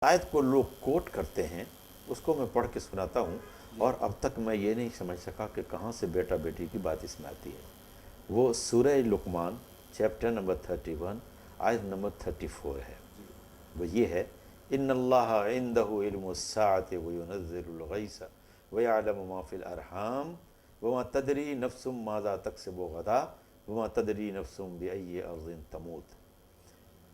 आयत को लोग कोट करते हैं, उसको मैं पढ़ के सुनाता हूँ। और अब तक मैं ये नहीं समझ सका कि कहाँ से बेटा बेटी की बात इसमें आती है। वो सूरह लुकमान चैप्टर नंबर 31 आयत नंबर 34 है। वो ये है, इन्नल्लाह इंदहु इल्मुस्साअति व युनज़्ज़िलुल गैस व यअलमु मा फिल अरहाम व मा तदरी नफ्सुम माज़ा तक्सिबु गदा व मा तदरी नफ्सुम बिअय्यि अर्ज़िन तमूत।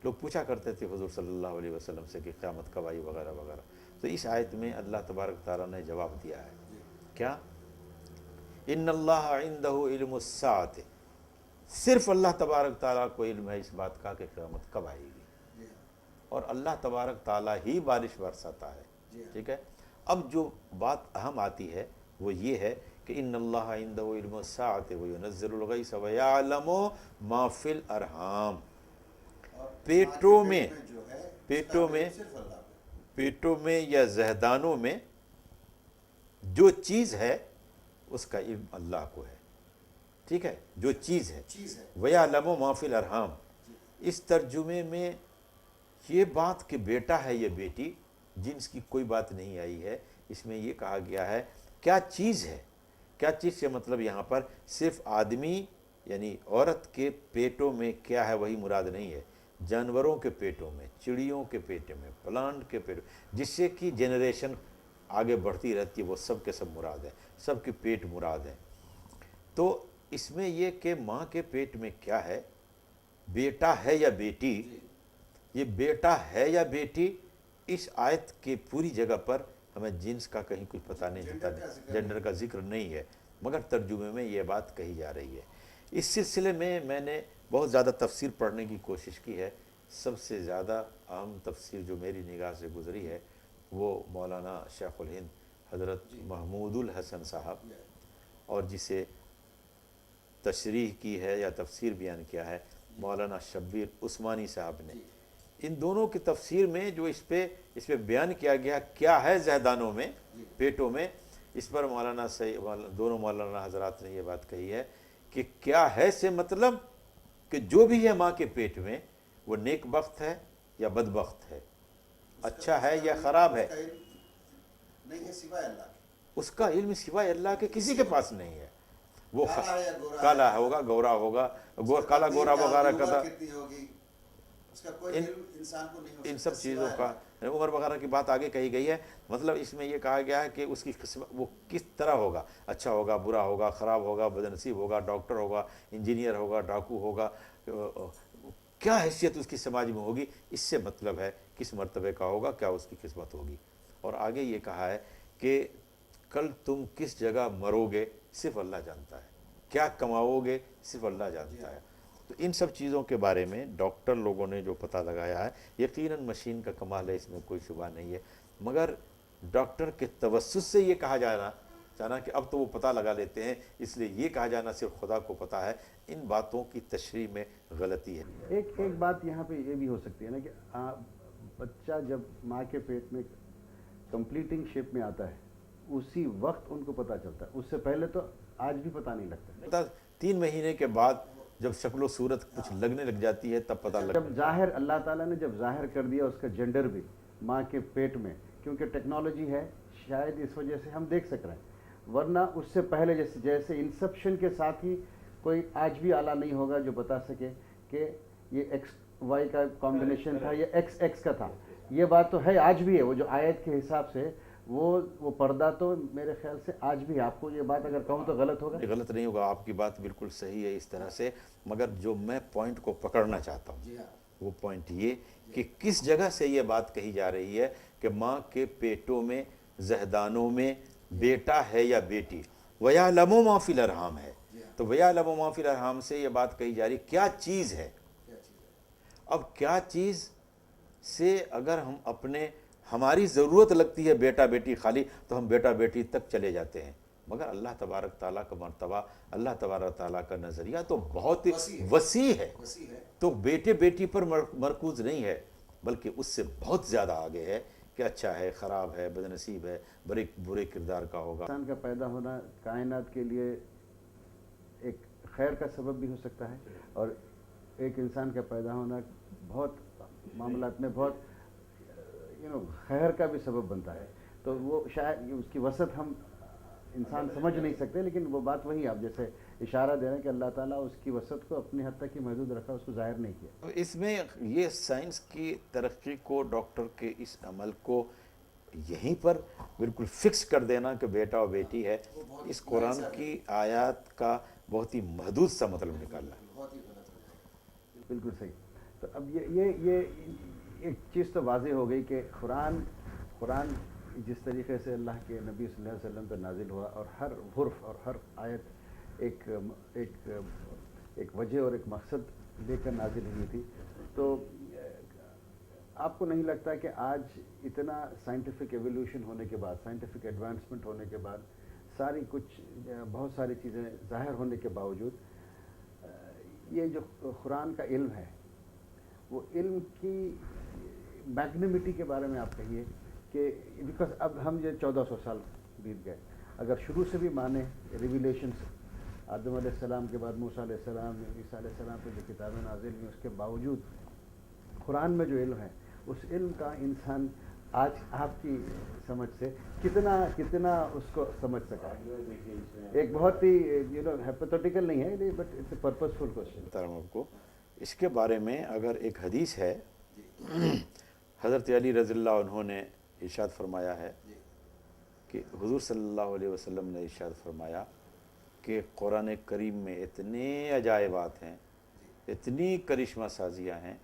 लोग पूछा करते थे हुज़ूर सल्लल्लाहु अलैहि वसल्लम से कि क़यामत कब आई वगैरह वगैरह। तो इस आयत में अल्लाह तबारक ताला ने जवाब दिया है, क्या? इन्नल्लाह इंदहु इल्मुस्साअति, सिर्फ अल्लाह तबारक ताला को इल्म है इस बात का कि क़यामत कब आएगी, और अल्लाह तबारक ताला ही बारिश बरसाता है। ठीक है। अब जो बात अहम आती है वो ये है कि इन्नल्लाह इंदहु इल्मुस्साअति व युनज़्ज़िलुल गैस व यअलमु मा फिल अरहाम। पेटों में, पेटों में, पेटों में या जहदानों में जो चीज़ है उसका इल्म अल्लाह को है। ठीक है, जो चीज़ है। वयअलमु मा फिल अरहाम, इस तर्जुमे में ये बात कि बेटा है ये बेटी, जिन्स की कोई बात नहीं आई है, इसमें ये कहा गया है क्या चीज़ है। क्या चीज़ से मतलब यहाँ पर सिर्फ आदमी यानी औरत के पेटों में क्या है वही मुराद नहीं है, जानवरों के पेटों में, चिड़ियों के पेट में, प्लांट के पेट, जिससे कि जनरेशन आगे बढ़ती रहती है, वो सब के सब मुराद है, सब के पेट मुराद है। तो इसमें ये कि माँ के पेट में क्या है, बेटा है या बेटी, ये बेटा है या बेटी, इस आयत के पूरी जगह पर हमें जिन्स का कहीं कुछ पता नहीं चलता, जेंडर का जिक्र नहीं है, मगर तर्जुमे में ये बात कही जा रही है। इस सिलसिले में मैंने बहुत ज़्यादा तफसीर पढ़ने की कोशिश की है। सबसे ज़्यादा अहम तफसीर जो मेरी निगाह से गुजरी है वो मौलाना शेखुल हिंद हज़रत महमूदुल हसन साहब, और जिसे तशरीह की है या तफसीर बयान किया है मौलाना शब्बीर उस्मानी साहब ने। इन दोनों की तफसीर में जो इस पे बयान किया गया क्या है जहदानों में, पेटों में, इस पर मौलाना से दोनों मौलाना हजरात ने ये बात कही है कि क्या है से मतलब कि जो भी है माँ के पेट में वो नेक बख्त है या बदबख्त है, अच्छा है या ख़राब है, उसका इल्म सिवाय अल्लाह के किसी के पास नहीं है। वो काला होगा, गोरा होगा, काला गोरा वगैरह का, इन सब चीज़ों का उम्र वगैरह की बात आगे कही गई है। मतलब इसमें यह कहा गया है कि उसकी किस्मत वो किस तरह होगा, अच्छा होगा, बुरा होगा, ख़राब होगा, बदनसीब होगा, डॉक्टर होगा, इंजीनियर होगा, डाकू होगा, क्या हैसियत उसकी समाज में होगी, इससे मतलब है किस मर्तबे का होगा, क्या उसकी किस्मत होगी। और आगे ये कहा है कि कल तुम किस जगह मरोगे सिर्फ अल्लाह जानता है, क्या कमाओगे सिर्फ अल्लाह जानता है। तो इन सब चीज़ों के बारे में डॉक्टर लोगों ने जो पता लगाया है, यकीनन मशीन का कमाल है, इसमें कोई शुबा नहीं है, मगर डॉक्टर के तवस्सुस से ये कहा जाना कि अब तो वो पता लगा लेते हैं, इसलिए ये कहा जाना सिर्फ खुदा को पता है, इन बातों की तशरीह में गलती है। एक बात यहाँ पे ये भी हो सकती है ना कि बच्चा जब माँ के पेट में कंप्लीटिंग शेप में आता है उसी वक्त उनको पता चलता है, उससे पहले तो आज भी पता नहीं लगता। 3 महीने के बाद जब शक्लो सूरत कुछ लगने लग जाती है तब पता लगता है। जब जाहिर अल्लाह ताला ने जब जाहिर कर दिया उसका जेंडर भी माँ के पेट में, क्योंकि टेक्नोलॉजी है शायद इस वजह से हम देख सक रहे हैं, वरना उससे पहले जैसे इंसेप्शन के साथ ही कोई आज भी आला नहीं होगा जो बता सके कि ये एक्स वाई का कॉम्बिनेशन था, ये एक्स एक्स का था। ये बात तो है, आज भी है। वो जो आयत के हिसाब से वो पर्दा तो मेरे ख्याल से आज भी, आपको ये बात अगर कहूँ तो गलत होगा? गलत नहीं होगा, आपकी बात बिल्कुल सही है इस तरह से, मगर जो मैं पॉइंट को पकड़ना चाहता हूँ वो पॉइंट ये कि किस जगह से ये बात कही जा रही है कि माँ के पेटों में, जहदानों में बेटा है या बेटी, वयअलमु मा फिल अरहाम है। तो वयअलमु मा फिल अरहाम से ये बात कही जा रही क्या चीज़ है। अब क्या चीज़ से अगर हम हमारी ज़रूरत लगती है बेटा बेटी खाली, तो हम बेटा बेटी तक चले जाते हैं, मगर अल्लाह तबारक ताला का मर्तबा, अल्लाह तबारक ताला का नज़रिया तो बहुत वसी है। तो बेटे बेटी पर मरकूज़ नहीं है, बल्कि उससे बहुत ज़्यादा आगे है कि अच्छा है, ख़राब है, बदनसीब है, बड़े बुरे किरदार का होगा। इंसान का पैदा होना कायनात के लिए एक खैर का सबब भी हो सकता है, और एक इंसान का पैदा होना बहुत मामलात में बहुत खैर का भी सबब बनता है। तो वो शायद اس की वसत हम इंसान समझ नहीं सकते, लेकिन वो बात वही आप जैसे इशारा दे रहे हैं कि अल्लाह ताला उसकी वसत को अपनी हद तक ही महदूद रखा, उसको ज़ाहिर नहीं किया। तो इसमें ये साइंस की तरक्की को, डॉक्टर के इस अमल को यहीं पर बिल्कुल फिक्स कर देना कि बेटा और बेटी है, इस कुरान की आयत का बहुत ही महदूद सा मतलब निकालना। बिल्कुल सही। तो अब ये एक चीज़ तो वाज़ेह हो गई कि कुरान जिस तरीके से अल्लाह के नबी सल्लल्लाहु अलैहि वसल्लम पर नाजिल हुआ और हर हुर्फ और हर आयत एक वजह और एक मकसद लेकर नाजिल हुई थी, तो आपको नहीं लगता कि आज इतना साइंटिफिक एवोल्यूशन होने के बाद, साइंटिफिक एडवांसमेंट होने के बाद, बहुत सारी चीज़ें ज़ाहिर होने के बावजूद ये जो कुरान का इल्म है, वो इल्म की मैग्निमिटी के बारे में आप कहिए कि बिकॉज अब हम ये 1400 साल बीत गए, अगर शुरू से भी माने रिविलेशंस आदम अलैहिस्सलाम के बाद मूसा अलैहिस्सलाम, ईसा अलैहिस्सलाम पर जो किताबें नाजिल हुई, उसके बावजूद कुरान में जो इल्म है, उस इल्म का इंसान आज आपकी समझ से कितना उसको समझ सका है? एक बहुत ही हाइपोथेटिकल नहीं है, but it's a purposeful question. बता रहा हूँ आपको इसके बारे में। अगर एक हदीस है, हज़रत अली रज़ियल्लाहु अन्हु ने इरशाद फरमाया है कि हुज़ूर सल्लल्लाहु अलैहि वसल्लम ने इरशाद फरमाया कि कुरान करीम में इतने अजायबात हैं, इतनी करिश्मा साजियाँ हैं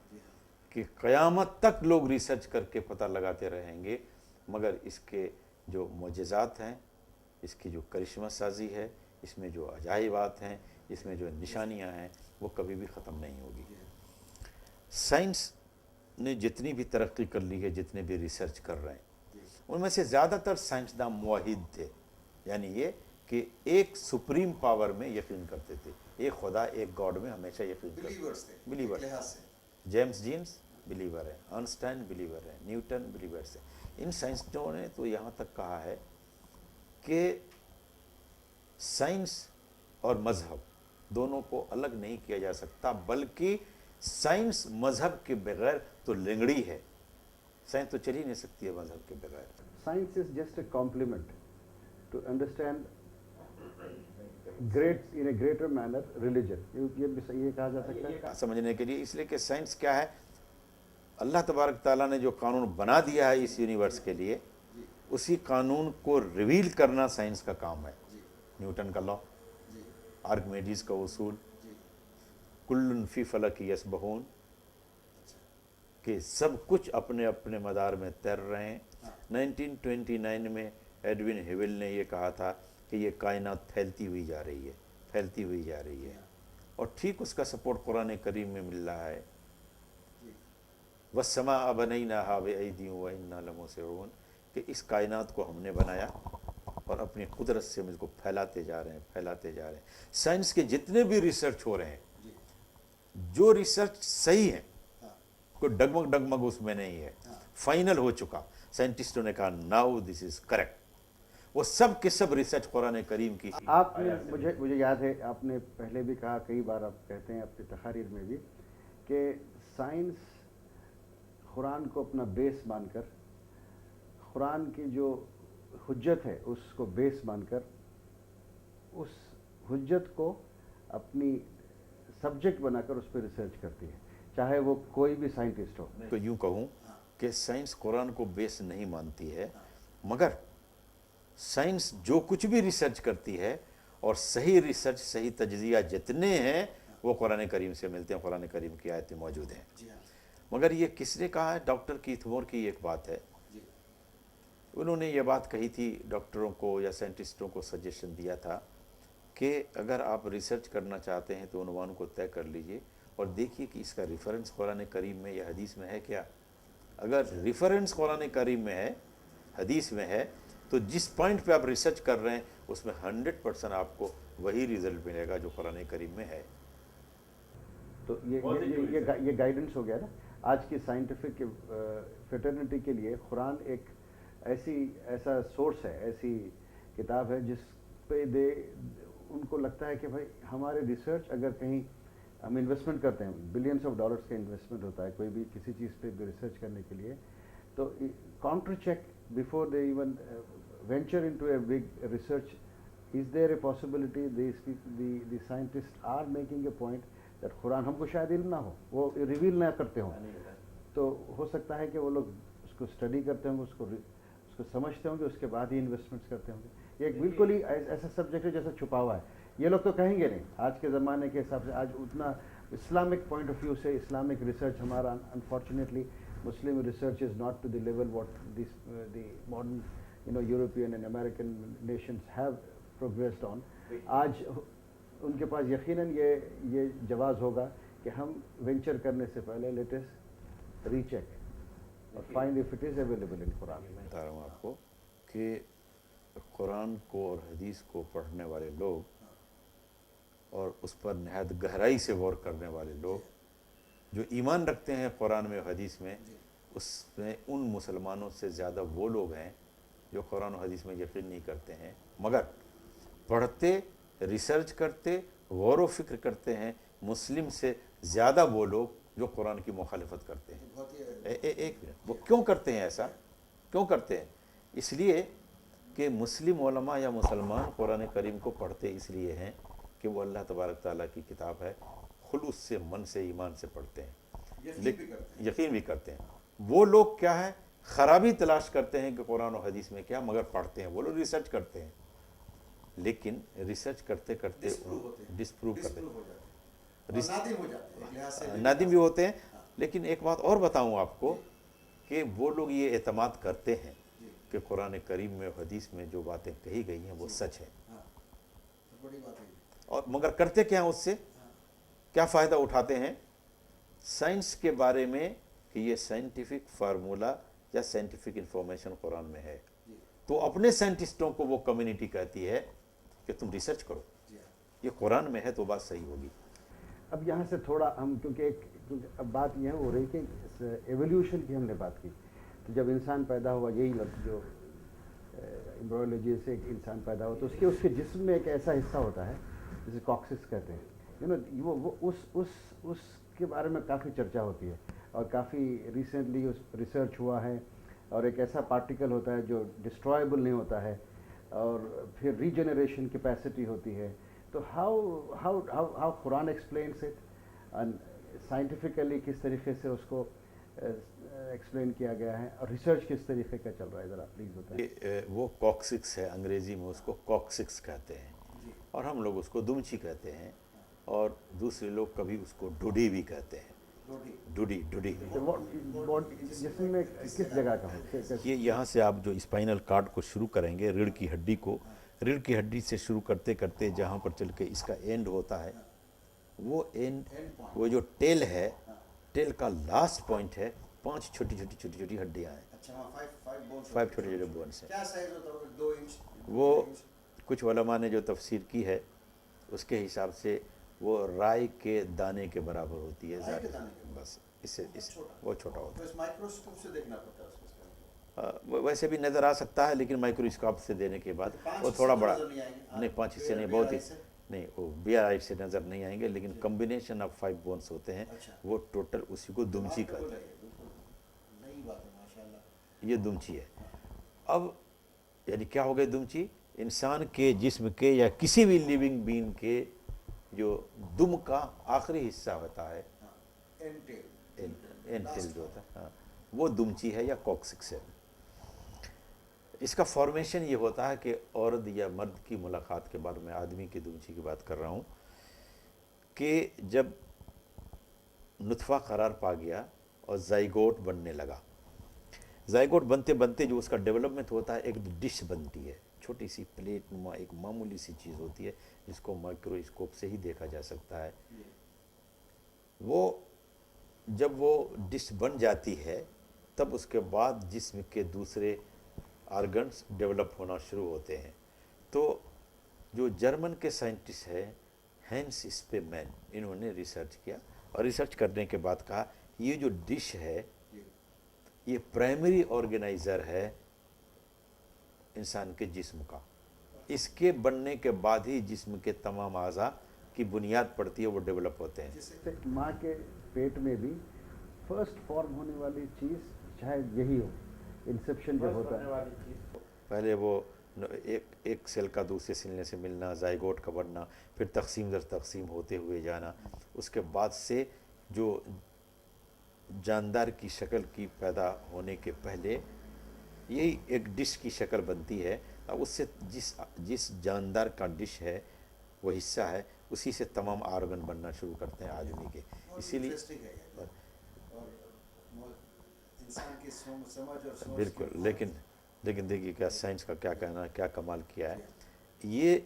कि क़यामत तक लोग रिसर्च करके पता लगाते रहेंगे, मगर इसके जो मोजज़ात हैं, इसकी जो करिश्मा साजी है, इसमें जो अजायबात हैं, इसमें जो निशानियाँ हैं, वो कभी भी ख़त्म नहीं होगी। साइंस ने जितनी भी तरक्की कर ली है, जितने भी रिसर्च कर रहे हैं, उनमें से ज़्यादातर साइंसदान मुवाहिद थे, यानी ये कि एक सुप्रीम पावर में यकीन करते थे, एक खुदा, एक गॉड में हमेशा यकीन करते थे। बिलीवर। जेम्स जीन्स बिलीवर है, आइंस्टाइन बिलीवर है, न्यूटन बिलीवर्स है। इन साइंसदानों ने तो यहाँ तक कहा है कि साइंस और मज़हब दोनों को अलग नहीं किया जा सकता, बल्कि साइंस मज़हब के बगैर तो लिंगड़ी है। साइंस तो चल ही नहीं सकती है मज़हब के बगैर। Science is just a complement to understand great in a greater manner religion, ये भी सही है, कहा जा सकता है समझने के लिए। इसलिए कि साइंस क्या है, अल्लाह तबारक ताला ने जो कानून बना दिया है इस यूनिवर्स के लिए, उसी कानून को रिवील करना साइंस का काम है। न्यूटन का लॉ, आर्किमिडीज का उसूल, कुल्लुन फी फलक यसबहून, कि सब कुछ अपने अपने मदार में तैर रहे हैं। 1929 में एडविन हेवल ने ये कहा था कि ये कायनात फैलती हुई जा रही है, फैलती हुई जा रही है, और ठीक उसका सपोर्ट कुरान करीम में मिल रहा है। वस्समा बनैनाहा बिअयदिन व इन्ना लमूसिऊन, कि इस कायनात को हमने बनाया और अपनी कुदरत से मुझको फैलाते जा रहे हैं, फैलाते जा रहे हैं। साइंस के जितने भी रिसर्च हो रहे हैं, जो रिसर्च सही है, कोई डगमग डगमग उसमें नहीं है, फाइनल हो चुका। साइंटिस्टों ने कहा नाउ दिस इज करेक्ट, वो सब के सब रिसर्च कुरान करीम की। आपने मुझे याद है, आपने पहले भी कहा, कई बार आप कहते हैं अपनी तकारीर में भी, कि साइंस कुरान को अपना बेस मानकर, कुरान की जो हुज्जत है उसको बेस मानकर, उस हुज्जत को अपनी सब्जेक्ट बनाकर उस पर रिसर्च करती है, चाहे वो कोई भी साइंटिस्ट हो। तो यूँ कहूँ कि साइंस कुरान को बेस नहीं मानती है, मगर साइंस जो कुछ भी रिसर्च करती है, और सही रिसर्च, सही तज्जिया जितने हैं वो कुरान करीम से मिलते हैं, कुरान करीम की आयतें मौजूद हैं। मगर ये किसने कहा है? डॉक्टर कीथ मोर की एक बात है। उन्होंने ये बात कही थी, डॉक्टरों को या साइंटिस्टों को सजेशन दिया था कि अगर आप रिसर्च करना चाहते हैं तो उन्वान को तय कर लीजिए और देखिए कि इसका रेफरेंस कुरान करीम में या हदीस में है क्या। अगर रेफरेंस कुरान करीम में है, हदीस में है, तो जिस पॉइंट पे आप रिसर्च कर रहे हैं उसमें 100% आपको वही रिजल्ट मिलेगा जो कुरान करीम में है। तो ये गाइडेंस हो गया ना आज की साइंटिफिक फ्रेटर्निटी के लिए। कुरान एक ऐसा सोर्स है, ऐसी किताब है जिस पे उनको लगता है कि भाई हमारे रिसर्च, अगर कहीं हम इन्वेस्टमेंट करते हैं, बिलियंस ऑफ डॉलर्स का इन्वेस्टमेंट होता है कोई भी किसी चीज़ पे भी रिसर्च करने के लिए, तो counter check before they even venture into a big research. Is there a possibility the scientists are making a point that Quran हमको शायद इल्म ना हो, वो रिवील ना करते हों, तो हो सकता है कि वो लोग उसको स्टडी करते होंगे, उसको समझते होंगे, उसके बाद ही इन्वेस्टमेंट्स करते होंगे. ये एक बिल्कुल ही ऐसा सब्जेक्ट है जैसा छुपा हुआ है. ये लोग तो कहेंगे नहीं. आज के ज़माने के हिसाब से आज उतना इस्लामिक पॉइंट ऑफ व्यू से इस्लामिक रिसर्च हमारा unfortunately Muslim research is not to the level what this the modern European and American nations have progressed on. आज उनके पास यकीनन ये जवाज़ होगा कि हम वेंचर करने से पहले लेटेस्ट रीचेक और find if it is available in Quran. बता रहा हूँ आपको कि कुरान को और हदीस को पढ़ने वाले लोग और उस पर नहायत गहराई से गौर करने वाले लोग जो ईमान रखते हैं कुरान में और हदीस में, उसमें उन मुसलमानों से ज़्यादा वो लोग हैं जो कुरान और हदीस में यकीन नहीं करते हैं, मगर पढ़ते, रिसर्च करते, गौर व फिक्र करते हैं मुस्लिम से ज़्यादा वो लोग जो कुरान की मुखालिफत करते हैं. एक मिनट, वो क्यों करते हैं ऐसा? क्यों करते हैं? इसलिए कि मुस्लिम उलमा या मुसलमान कुरान करीम को पढ़ते इसलिए हैं कि वो अल्लाह तबारक ताला की किताब है, खुलूस से, मन से, ईमान से पढ़ते हैं, यकीन भी करते हैं. वो लोग क्या है, ख़राबी तलाश करते हैं कि कुरान और हदीस में क्या, मगर पढ़ते हैं. वो लोग रिसर्च करते हैं, लेकिन रिसर्च करते करते डिस्प्रूव करते हैं, नादिम भी होते हैं. लेकिन एक बात और बताऊं आपको कि वो लोग ये एतमाद करते हैं कि कुरान करीम में और हदीस में जो बातें कही गई हैं वो सच है, और मगर करते क्या हैं उससे, क्या फ़ायदा उठाते हैं? साइंस के बारे में कि ये साइंटिफिक फार्मूला या साइंटिफिक इंफॉर्मेशन कुरान में है, तो अपने साइंटिस्टों को वो कम्युनिटी कहती है कि तुम रिसर्च करो, ये कुरान में है तो बात सही होगी. अब यहाँ से थोड़ा हम क्योंकि अब बात यह हो रही कि एवोल्यूशन की हमने बात की, तो जब इंसान पैदा हुआ, यही जो एम्ब्रियोलॉजी से एक इंसान पैदा हुआ, तो उसके जिस्म में एक ऐसा हिस्सा होता है जिसे कॉक्सिस कहते हैं. वो उसके बारे में काफ़ी चर्चा होती है और काफ़ी रिसेंटली उस रिसर्च हुआ है, और एक ऐसा पार्टिकल होता है जो डिस्ट्रॉयबल नहीं होता है और फिर रीजनरेशन कैपेसिटी होती है. तो how Quran explains it and scientifically किस तरीके से उसको एक्सप्लेन किया गया है और रिसर्च किस तरीके का चल रहा है, ज़रा प्लीज़ बताएं. वो कॉक्सिक्स है, अंग्रेज़ी में उसको कॉक्सिक्स कहते हैं और हम लोग उसको दुमची कहते हैं, और दूसरे लोग कभी उसको डुडी भी कहते हैं. डुडी जिसमें किस जगह का है? ये यहाँ से आप जो स्पाइनल कार्ड को शुरू करेंगे, रीढ़ की हड्डी को, रीढ़ की हड्डी से शुरू करते करते जहाँ पर चल के इसका एंड होता है, वो एंड, वो जो टेल है, टेल का लास्ट पॉइंट है, 5 छोटी छोटी हड्डियाँ हैं. 5 छोटे छोटे बोन्स हैं. क्या साइज होता है? 2 इंच? वो कुछ उलमा ने जो तफसीर की है उसके हिसाब से वो राई के दाने के बराबर होती है. बस इससे वो छोटा होता है. तो इस माइक्रोस्कोप से देखना पड़ता है उसको. वैसे भी नज़र आ सकता है, लेकिन माइक्रोस्कोप से देने के बाद वो थोड़ा बड़ा, नहीं 5 हिस्से नहीं, बहुत ही नहीं, वो BRI से नज़र नहीं आएंगे, लेकिन कम्बिनेशन ऑफ 5 बोन्स होते हैं. वो टोटल उसी को दुमची कहते हैं. नई बात है माशाल्लाह. ये दुमची है. अब यानी क्या हो गई दुमची? इंसान के जिस्म के या किसी भी लिविंग बीइंग के जो दुम का आखिरी हिस्सा होता है, एंटेल जो होता है, हाँ, वो दुमची है या कॉक्सिक्स है. इसका फॉर्मेशन ये होता है कि औरत या मर्द की मुलाकात के बाद, मैं आदमी की दुमची की बात कर रहा हूँ, कि जब नुतफ़ा करार पा गया और ज़ाइगोट बनने लगा, ज़ाइगोट बनते बनते जो उसका डेवलपमेंट होता है, एक डिश बनती है, छोटी सी प्लेट नुमा, एक मामूली सी चीज़ होती है जिसको माइक्रोस्कोप से ही देखा जा सकता है. वो जब वो डिश बन जाती है, तब उसके बाद जिस्म के दूसरे आर्गन्स डेवलप होना शुरू होते हैं. तो जो जर्मन के साइंटिस्ट हैं हैंस स्पेमैन, इन्होंने रिसर्च किया और रिसर्च करने के बाद कहा ये जो डिश है ये प्राइमरी ऑर्गेनाइज़र है इंसान के जिस्म का. इसके बनने के बाद ही जिस्म के तमाम आज़ा की बुनियाद पड़ती है, वो डेवलप होते हैं. माँ के पेट में भी फर्स्ट फॉर्म होने वाली चीज़ शायद यही हो इंसेप्शन जब होता है। पहले वो एक सेल का दूसरे सेल से मिलना, जाइगोट का बनना, फिर तकसीम दर तकसीम होते हुए जाना, उसके बाद से जो जानदार की शक्ल की पैदा होने के पहले यही एक डिश की शक्ल बनती है। अब उससे जिस जानदार का डिश है वो हिस्सा है, उसी से तमाम आर्गन बनना शुरू करते हैं आदमी के। और इसीलिए interesting है ये। और इंसान की समझ और सोच बिल्कुल, के लेकिन देखिए क्या साइंस का क्या कहना है, क्या कमाल किया है। ये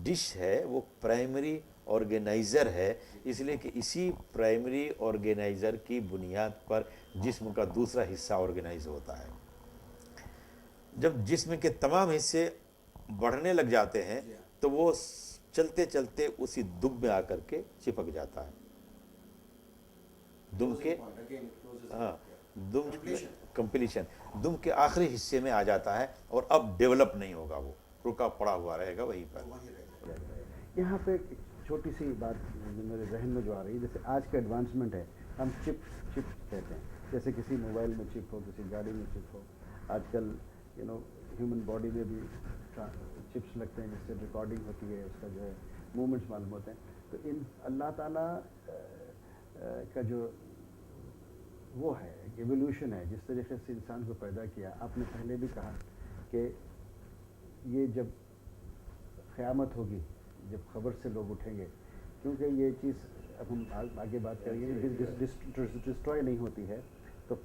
डिश है वो प्राइमरी ऑर्गेनाइज़र है, इसलिए कि इसी प्राइमरी ऑर्गेनाइज़र की बुनियाद पर जिस्म का दूसरा हिस्सा ऑर्गेनाइज होता है। जब जिस्म के तमाम हिस्से बढ़ने लग जाते हैं तो वो चलते चलते उसी दुम में आकर के चिपक जाता है। दुम के again closes हाँ दुम Completion. कंप्लीशन दुम के आखिरी हिस्से में आ जाता है और अब डेवलप नहीं होगा, वो रुका पड़ा हुआ रहेगा वहीं पर। वहीं रहेगा। यहाँ पे एक छोटी सी बात जो मेरे जहन में जो आ रही है, जैसे आज का एडवांसमेंट है, हम चिप कहते हैं, जैसे किसी मोबाइल में चिप हो, किसी गाड़ी में चिप हो, आजकल ह्यूमन बॉडी में भी चिप्स लगते हैं जिससे रिकॉर्डिंग होती है, उसका जो है मूवमेंट्स मालूम होते हैं। तो इन अल्लाह ताला का जो वो है एवोल्यूशन है, जिस तरीके से इंसान को पैदा किया, आपने पहले भी कहा कि ये जब क़यामत होगी, जब खबर से लोग उठेंगे, क्योंकि ये चीज़ अब हम आगे बात करेंगे, डिस्ट्रॉय नहीं होती है तो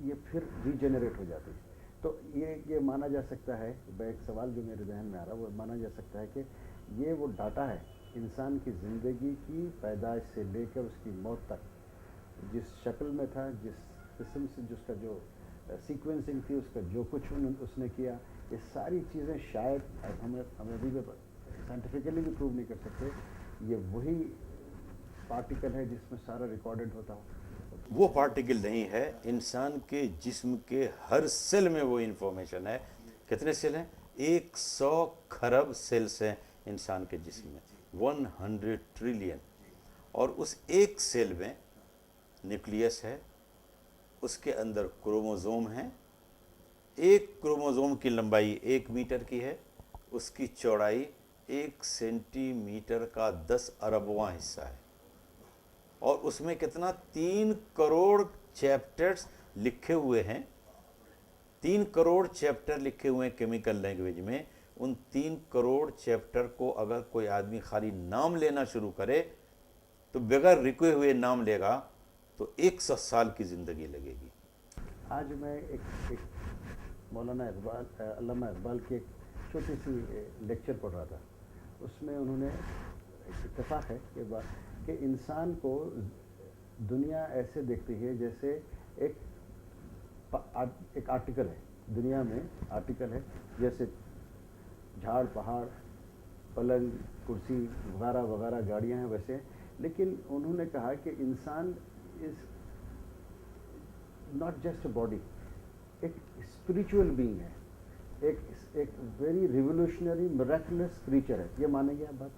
ये फिर रीजनरेट हो जाती है। तो ये माना जा सकता है, एक सवाल जो मेरे जहन में आ रहा है वो माना जा सकता है कि ये वो डाटा है इंसान की ज़िंदगी की पैदाइश से लेकर उसकी मौत तक, जिस शक्ल में था, जिस किस्म से जिसका जो सीक्वेंसिंग थी, उसका जो कुछ उसने किया, ये सारी चीज़ें शायद हमें अभी भी साइंटिफिकली भी प्रूव नहीं कर सकते, ये वही पार्टिकल है जिसमें सारा रिकॉर्डेड होता हो। वो पार्टिकल नहीं है, इंसान के जिस्म के हर सेल में वो इन्फॉर्मेशन है। कितने सेल हैं? 100 खरब सेल्स हैं इंसान के जिस्म में, 100 ट्रिलियन। और उस एक सेल में न्यूक्लियस है, उसके अंदर क्रोमोसोम हैं। एक क्रोमोसोम की लंबाई 1 मीटर की है, उसकी चौड़ाई 1 सेंटीमीटर का 10 अरबवां हिस्सा है। और उसमें कितना 3 करोड़ चैप्टर्स लिखे हुए हैं, 3 करोड़ चैप्टर लिखे हुए हैं केमिकल लैंग्वेज में। उन 3 करोड़ चैप्टर को अगर कोई आदमी खाली नाम लेना शुरू करे तो बगैर रुके हुए नाम लेगा तो 100 साल की ज़िंदगी लगेगी। आज मैं एक मौलाना इकबाल, अल्लामा इकबाल की एक छोटी सी लेक्चर पढ़ रहा था। उसमें उन्होंने इत्तेफाक है कि इंसान को दुनिया ऐसे देखती है जैसे एक आर्टिकल है, दुनिया में आर्टिकल है, जैसे झाड़ पहाड़ पलंग कुर्सी वगैरह वगैरह गाड़ियाँ हैं वैसे। लेकिन उन्होंने कहा कि इंसान is not just a body, एक स्पिरिचुअल बीइंग है, एक वेरी रिवोल्यूशनरी मिरेकुलस क्रीचर है। ये मानेंगे आप बात?